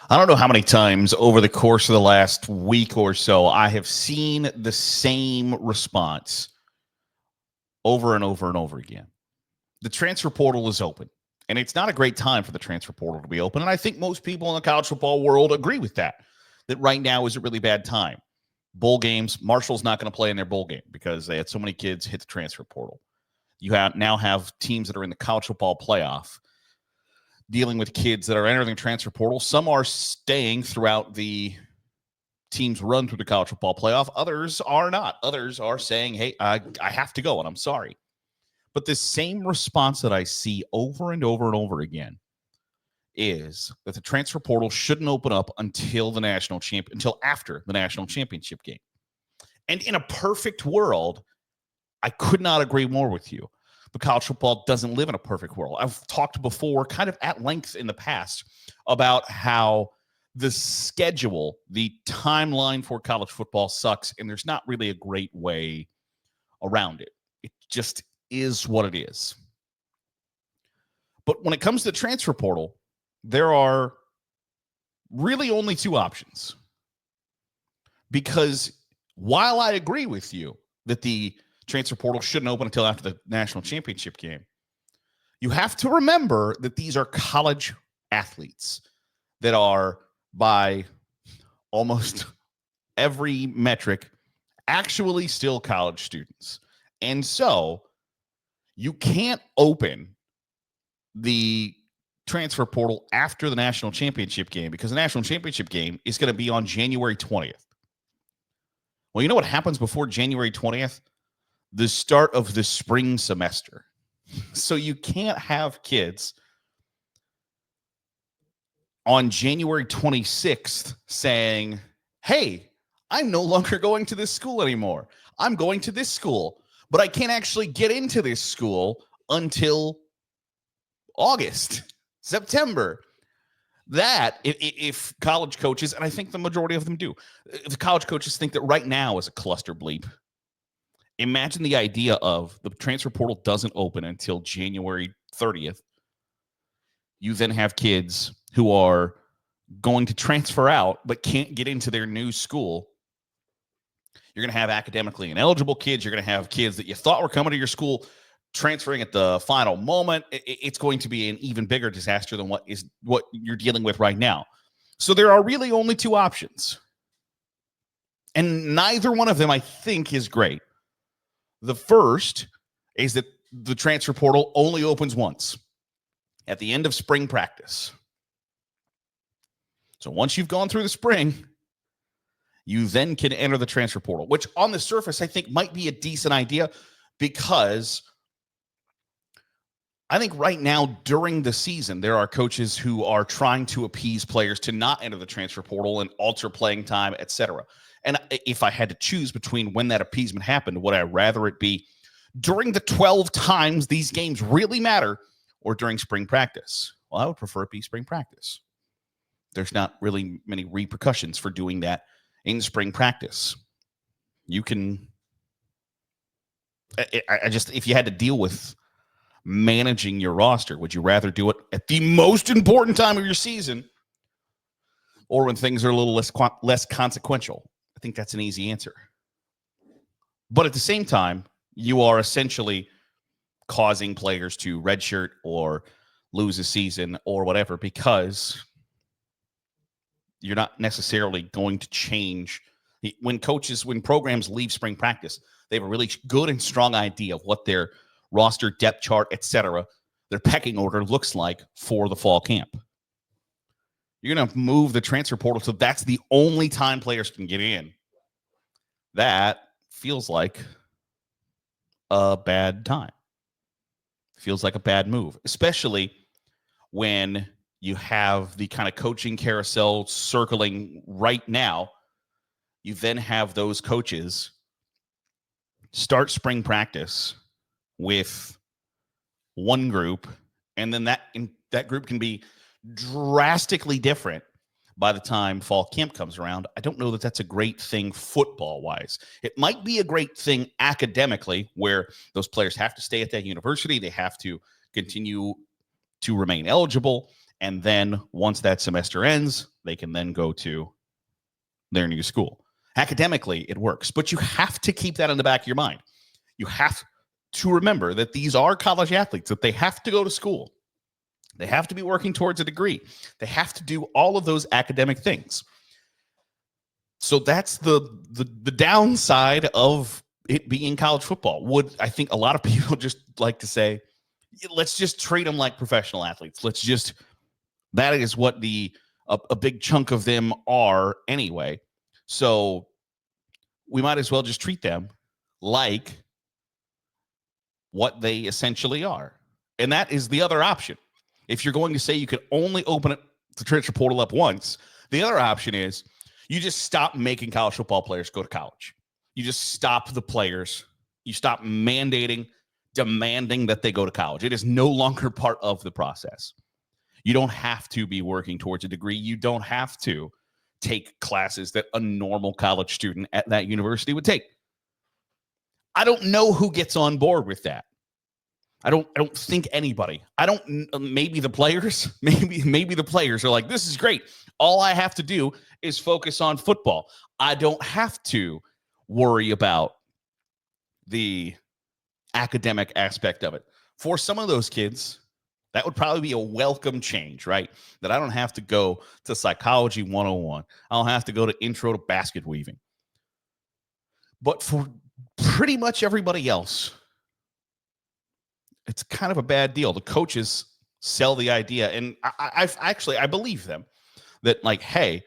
I don't know how many times over the course of the last week or so I have seen the same response over and over and over again. The transfer portal is open, and it's not a great time for the transfer portal to be open. And I think most people in the college football world agree with that right now is a really bad time. Bowl games, Marshall's not going to play in their bowl game because they had so many kids hit the transfer portal. You now have teams that are in the college football playoff dealing with kids that are entering the transfer portal. Some are staying throughout the team's run through the college football playoff. Others are not. Others are saying, hey, I have to go, and I'm sorry. But the same response that I see over and over and over again is that the transfer portal shouldn't open up until after the national championship game. And in a perfect world, I could not agree more with you. But college football doesn't live in a perfect world. I've talked before, kind of at length in the past, about how the schedule, the timeline for college football sucks, and there's not really a great way around it. It just is what it is. But when it comes to the transfer portal, there are really only two options. Because while I agree with you that the transfer portal shouldn't open until after the national championship game, you have to remember that these are college athletes that are, by almost every metric, actually still college students. And so you can't open the transfer portal after the national championship game because the national championship game is going to be on January 20th. Well, you know what happens before January 20th? The start of the spring semester. So you can't have kids on January 26th saying, hey, I'm no longer going to this school anymore. I'm going to this school, but I can't actually get into this school until August, September. That, if college coaches, and I think the majority of them do, if the college coaches think that right now is a cluster bleep, imagine the idea of the transfer portal doesn't open until January 30th. You then have kids who are going to transfer out but can't get into their new school. You're going to have academically ineligible kids. You're going to have kids that you thought were coming to your school transferring at the final moment. It's going to be an even bigger disaster than what you're dealing with right now. So there are really only two options. And neither one of them, I think, is great. The first is that the transfer portal only opens once at the end of spring practice. So once you've gone through the spring, you then can enter the transfer portal, which on the surface I think might be a decent idea because I think right now during the season, there are coaches who are trying to appease players to not enter the transfer portal and alter playing time, etc. And if I had to choose between when that appeasement happened, would I rather it be during the 12 times these games really matter or during spring practice? Well, I would prefer it be spring practice. There's not really many repercussions for doing that in spring practice. You can, if you had to deal with managing your roster, would you rather do it at the most important time of your season or when things are a little less consequential? I think that's an easy answer. But at the same time, you are essentially causing players to redshirt or lose a season or whatever because you're not necessarily going to change. When programs leave spring practice, they have a really good and strong idea of what their roster, depth chart, etc., their pecking order looks like for the fall camp. You're going to move the transfer portal so that's the only time players can get in. That feels like a bad time. Feels like a bad move, especially when you have the kind of coaching carousel circling right now. You then have those coaches start spring practice with one group, and then that group can be drastically different by the time fall camp comes around. I don't know that that's a great thing football-wise. It might be a great thing academically, where those players have to stay at that university. They have to continue to remain eligible, And then once that semester ends, they can then go to their new school. Academically, it works, but you have to keep that in the back of your mind. You have to remember that these are college athletes, that they have to go to school. They have to be working towards a degree. They have to do all of those academic things. So that's the downside of it being college football. I think a lot of people just like to say, let's just treat them like professional athletes. That is what a big chunk of them are anyway. So we might as well just treat them like what they essentially are. And that is the other option. If you're going to say you can only open the transfer portal up once, the other option is you just stop making college football players go to college. You just stop the players. You stop demanding that they go to college. It is no longer part of the process. You don't have to be working towards a degree. You don't have to take classes that a normal college student at that university would take. I don't know who gets on board with that. I don't think anybody. Maybe the players. Maybe the players are like, this is great. All I have to do is focus on football. I don't have to worry about the academic aspect of it. For some of those kids, that would probably be a welcome change, right? That I don't have to go to Psychology 101. I don't have to go to Intro to Basket Weaving. But for pretty much everybody else, it's kind of a bad deal. The coaches sell the idea, and I believe them, that like, hey,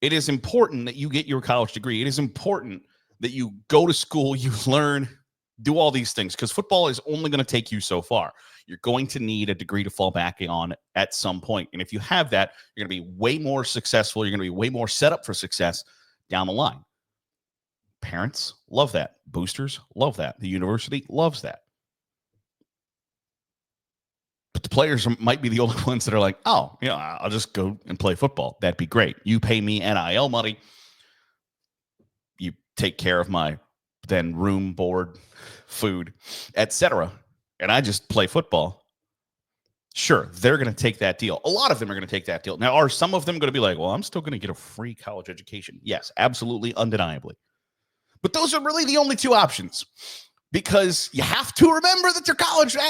it is important that you get your college degree. It is important that you go to school, you learn, do all these things, because football is only going to take you so far. You're going to need a degree to fall back on at some point. And if you have that, you're going to be way more successful. You're going to be way more set up for success down the line. Parents love that. Boosters love that. The university loves that. But the players might be the only ones that are like, oh, I'll just go and play football. That'd be great. You pay me NIL money. You take care of my then room, board, food, etc. And I just play football. Sure, they're going to take that deal. A lot of them are going to take that deal. Now, are some of them going to be like, well, I'm still going to get a free college education? Yes, absolutely, undeniably. But those are really the only two options, because you have to remember that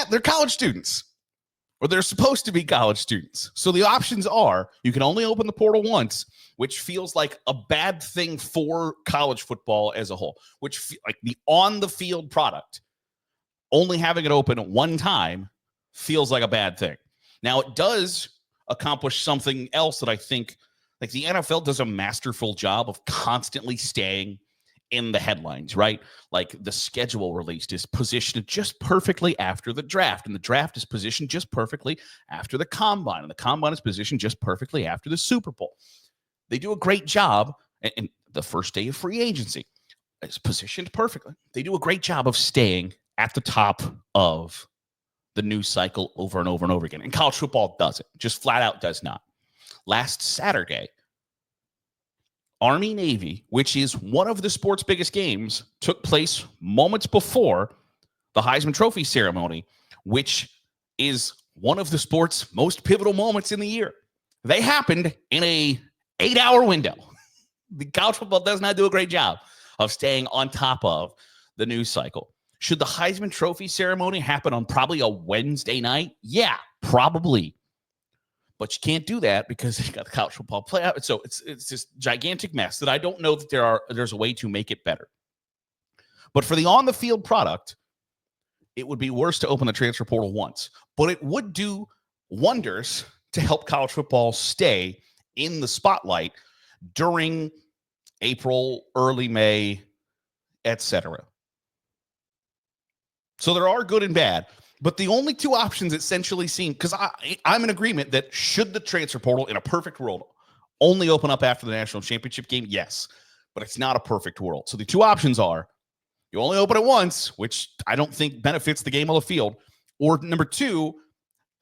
they're college students, or they're supposed to be college students. So the options are, you can only open the portal once, which feels like a bad thing for college football as a whole, which like the on-the-field product, only having it open one time feels like a bad thing. Now, it does accomplish something else that I think, like the NFL does a masterful job of constantly staying in the headlines, right? Like the schedule released is positioned just perfectly after the draft, and the draft is positioned just perfectly after the combine, and the combine is positioned just perfectly after the Super Bowl. They do a great job, and the first day of free agency is positioned perfectly. They do a great job of staying at the top of the news cycle over and over and over again. And college football doesn't, just flat out does not. Last Saturday, Army-Navy, which is one of the sport's biggest games, took place moments before the Heisman Trophy ceremony, which is one of the sport's most pivotal moments in the year. They happened in a 8-hour window. The college football does not do a great job of staying on top of the news cycle. Should the Heisman Trophy ceremony happen on probably a Wednesday night? Yeah, probably. But you can't do that because you got the college football playoff. So it's this gigantic mess that I don't know that there's a way to make it better. But for the on-the-field product, it would be worse to open the transfer portal once. But it would do wonders to help college football stay in the spotlight during April, early May, etc. So there are good and bad. But the only two options essentially seem, because I'm in agreement that should the transfer portal in a perfect world only open up after the national championship game? Yes, but it's not a perfect world. So the two options are, you only open it once, which I don't think benefits the game on the field, or number two,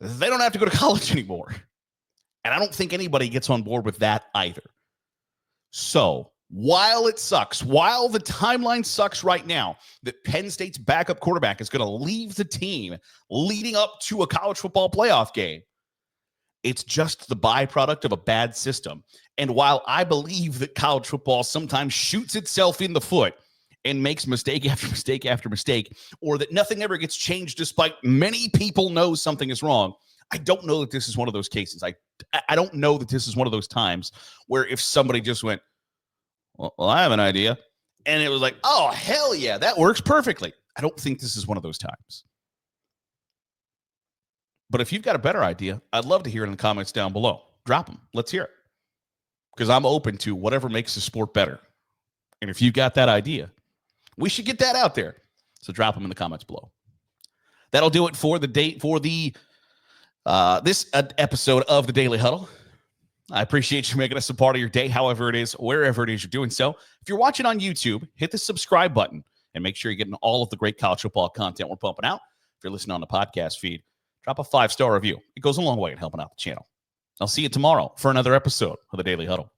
they don't have to go to college anymore. And I don't think anybody gets on board with that either. So while it sucks, while the timeline sucks right now, that Penn State's backup quarterback is going to leave the team leading up to a college football playoff game, It's just the byproduct of a bad system. And while I believe that college football sometimes shoots itself in the foot and makes mistake after mistake after mistake, or that nothing ever gets changed despite many people know something is wrong, I don't know that this is one of those cases. I don't know that this is one of those times where if somebody just went, well, I have an idea, and it was like, oh, hell yeah, that works perfectly. I don't think this is one of those times. But if you've got a better idea, I'd love to hear it in the comments down below. Drop them. Let's hear it. Because I'm open to whatever makes the sport better. And if you've got that idea, we should get that out there. So drop them in the comments below. That'll do it for the date for the this episode of the Daily Huddle. I appreciate you making us a part of your day, however it is, wherever it is you're doing so. If you're watching on YouTube, hit the subscribe button and make sure you're getting all of the great college football content we're pumping out. If you're listening on the podcast feed, drop a 5-star review. It goes a long way in helping out the channel. I'll see you tomorrow for another episode of the Daily Huddle.